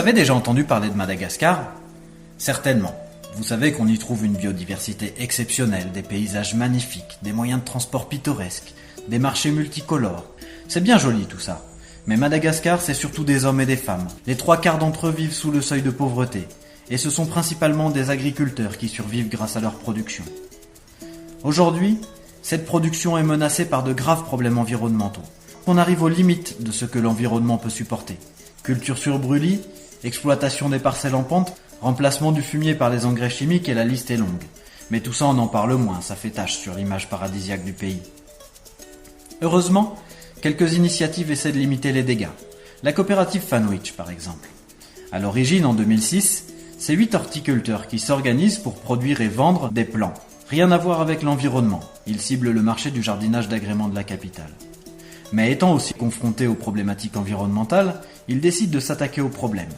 avez déjà entendu parler de Madagascar ? Certainement. Vous savez qu'on y trouve une biodiversité exceptionnelle, des paysages magnifiques, des moyens de transport pittoresques, des marchés multicolores. C'est bien joli tout ça. Mais Madagascar, c'est surtout des hommes et des femmes. Les 3/4 d'entre eux vivent sous le seuil de pauvreté. Et ce sont principalement des agriculteurs qui survivent grâce à leur production. Aujourd'hui, cette production est menacée par de graves problèmes environnementaux. On arrive aux limites de ce que l'environnement peut supporter. Culture sur brûlis, exploitation des parcelles en pente, remplacement du fumier par les engrais chimiques et la liste est longue. Mais tout ça on en parle moins, ça fait tache sur l'image paradisiaque du pays. Heureusement, quelques initiatives essaient de limiter les dégâts. La coopérative Fanwich par exemple. À l'origine, en 2006, c'est 8 horticulteurs qui s'organisent pour produire et vendre des plants. Rien à voir avec l'environnement, ils ciblent le marché du jardinage d'agrément de la capitale. Mais étant aussi confrontés aux problématiques environnementales, ils décident de s'attaquer aux problèmes.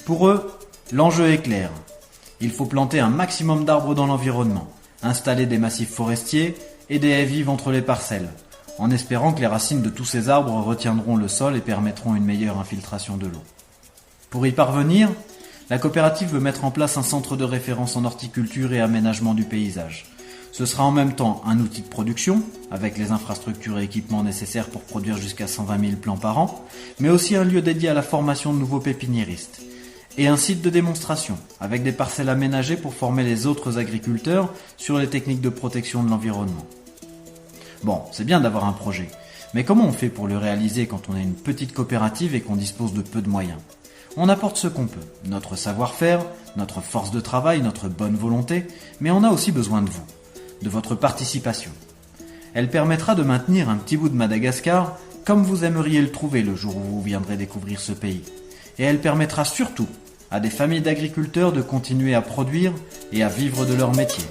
Pour eux, l'enjeu est clair. Il faut planter un maximum d'arbres dans l'environnement, installer des massifs forestiers et des haies vives entre les parcelles, en espérant que les racines de tous ces arbres retiendront le sol et permettront une meilleure infiltration de l'eau. Pour y parvenir, la coopérative veut mettre en place un centre de référence en horticulture et aménagement du paysage. Ce sera en même temps un outil de production, avec les infrastructures et équipements nécessaires pour produire jusqu'à 120 000 plants par an, mais aussi un lieu dédié à la formation de nouveaux pépiniéristes. Et un site de démonstration, avec des parcelles aménagées pour former les autres agriculteurs sur les techniques de protection de l'environnement. Bon, c'est bien d'avoir un projet, mais comment on fait pour le réaliser quand on est une petite coopérative et qu'on dispose de peu de moyens ? On apporte ce qu'on peut, notre savoir-faire, notre force de travail, notre bonne volonté, mais on a aussi besoin de vous, de votre participation. Elle permettra de maintenir un petit bout de Madagascar comme vous aimeriez le trouver le jour où vous viendrez découvrir ce pays. Et elle permettra surtout à des familles d'agriculteurs de continuer à produire et à vivre de leur métier.